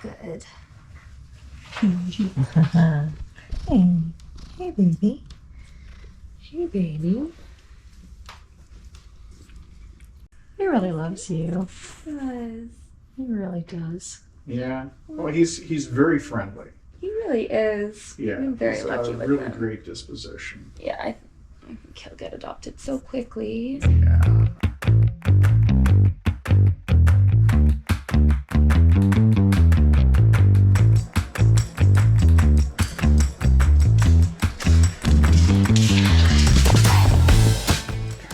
Good. Hey, hey, baby. Hey, baby. He really loves you. He does. He really does. Yeah. Well, he's very friendly. He really is. Yeah. I'm very lucky got a with really him. great disposition. Yeah, I think he'll get adopted so quickly. Yeah.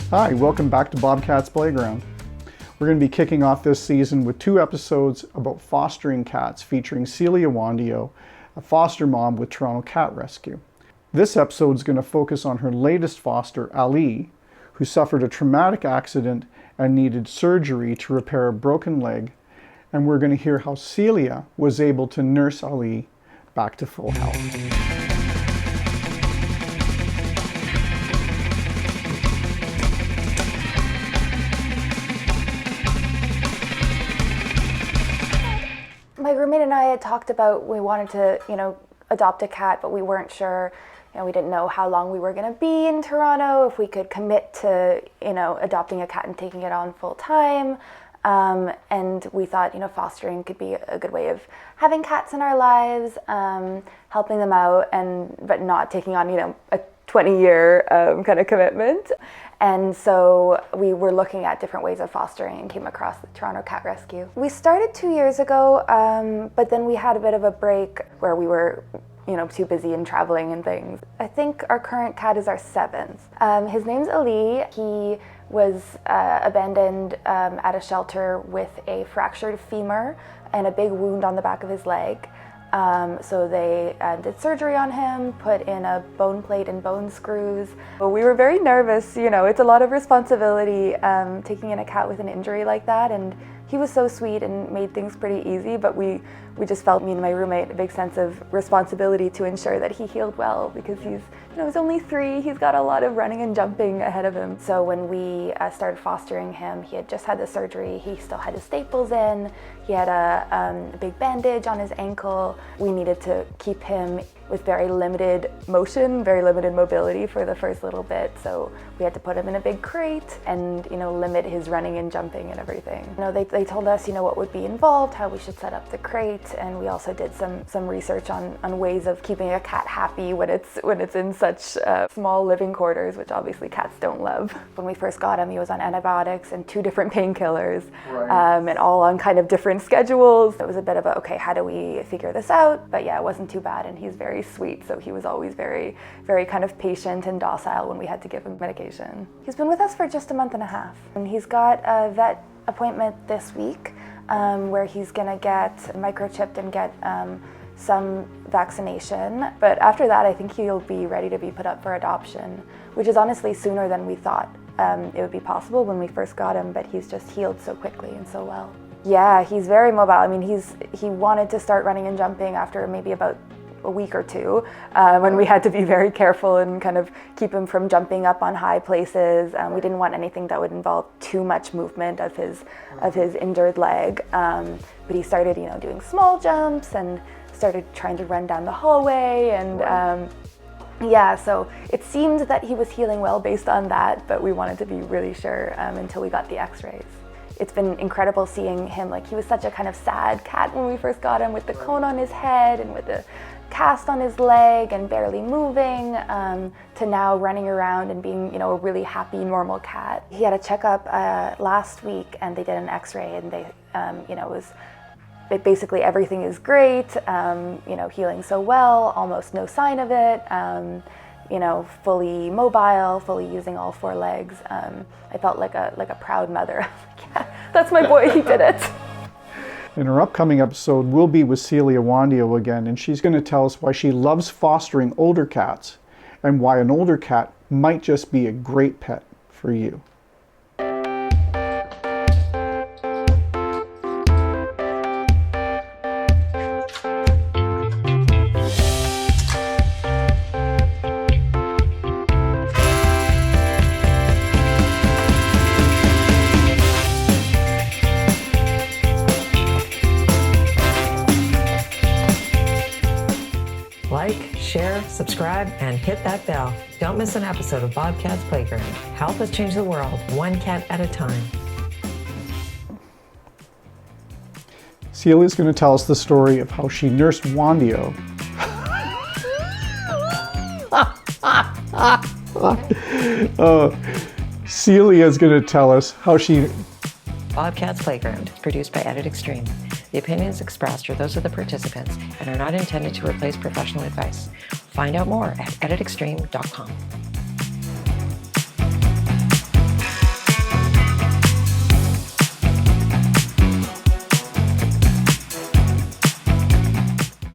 Hi, welcome back to BobCat's Playground. We're going to be kicking off this season with 2 episodes about fostering cats featuring Celia Wandio, a foster mom with Toronto Cat Rescue. This episode is going to focus on her latest foster, Ali, who suffered a traumatic accident and needed surgery to repair a broken leg, and we're going to hear how Celia was able to nurse Ali back to full health. My roommate and I had talked about we wanted to, adopt a cat, but we weren't sure. We didn't know how long we were going to be in Toronto, if we could commit to, adopting a but taking it on full time. And we thought, fostering could be a good way of having cats in our lives, helping them out, but not taking on, a 20-year kind of commitment. And so we were looking at different ways of fostering and came across the Toronto Cat Rescue. We started 2 years ago, but then we had a bit of a break where we were too busy and traveling and things. I think our current cat is our 7th. His name's Ali. He was abandoned at a shelter with a fractured femur and a big wound on the back of his leg. So they did surgery on him, put in a bone plate and bone screws. We were very nervous, it's a lot of responsibility taking in a cat with an injury like that, and he was so sweet and made things pretty easy, but we just felt, me and my roommate, a big sense of responsibility to ensure that he healed well, because he's only 3, he's got a lot of running and jumping ahead of him. So when we started fostering him, he had just had the surgery, he still had his staples in, he had a big bandage on his ankle. We needed to keep him with very limited motion, very limited mobility for the first little bit, so we had to put him in a big crate and limit his running and jumping and everything. They told us what would be involved, how we should set up the crate, and we also did some research on ways of keeping a cat happy when it's in such small living quarters, which obviously cats don't love. When we first got him, he was on antibiotics and 2 different painkillers, right. And all on kind of different schedules. It was a bit of how do we figure this out? But yeah, it wasn't too bad, and he's very sweet, so he was always very, very kind of patient and docile when we had to give him medication. He's been with us for just a month and a half, and he's got a vet appointment this week where he's gonna get microchipped and get some vaccination. But after that, I think he'll be ready to be put up for adoption, which is honestly sooner than we thought it would be possible when we first got him, but he's just healed so quickly and so well. Yeah, he's very mobile. I mean, he wanted to start running and jumping after maybe about a week or 2, when we had to be very careful and kind of keep him from jumping up on high places. We didn't want anything that would involve too much movement of his injured leg. But he started, doing small jumps and started trying to run down the hallway, and yeah, so it seemed that he was healing well based on that, but we wanted to be really sure until we got the x-rays. It's been incredible seeing him, he was such a kind of sad cat when we first got him, with the cone on his head and with the cast on his leg and barely moving, to now running around and being, a really happy, normal cat. He had a checkup last week, and they did an x-ray, and they, basically everything is great, healing so well, almost no sign of it, fully mobile, fully using all 4 legs. I felt like a proud mother. Yeah, that's my boy, he did it. In our upcoming episode, we'll be with Celia Wandio again, and she's going to tell us why she loves fostering older cats and why an older cat might just be a great pet for you. subscribe, and hit that bell. Don't miss an episode of BobCat's Playground. Help us change the world, one cat at a time. Celia's going to tell us the story of how she nursed Wandio. Celia's going to tell us how she... BobCat's Playground, produced by Edit Extreme. The opinions expressed are those of the participants and are not intended to replace professional advice. Find out more at editextreme.com.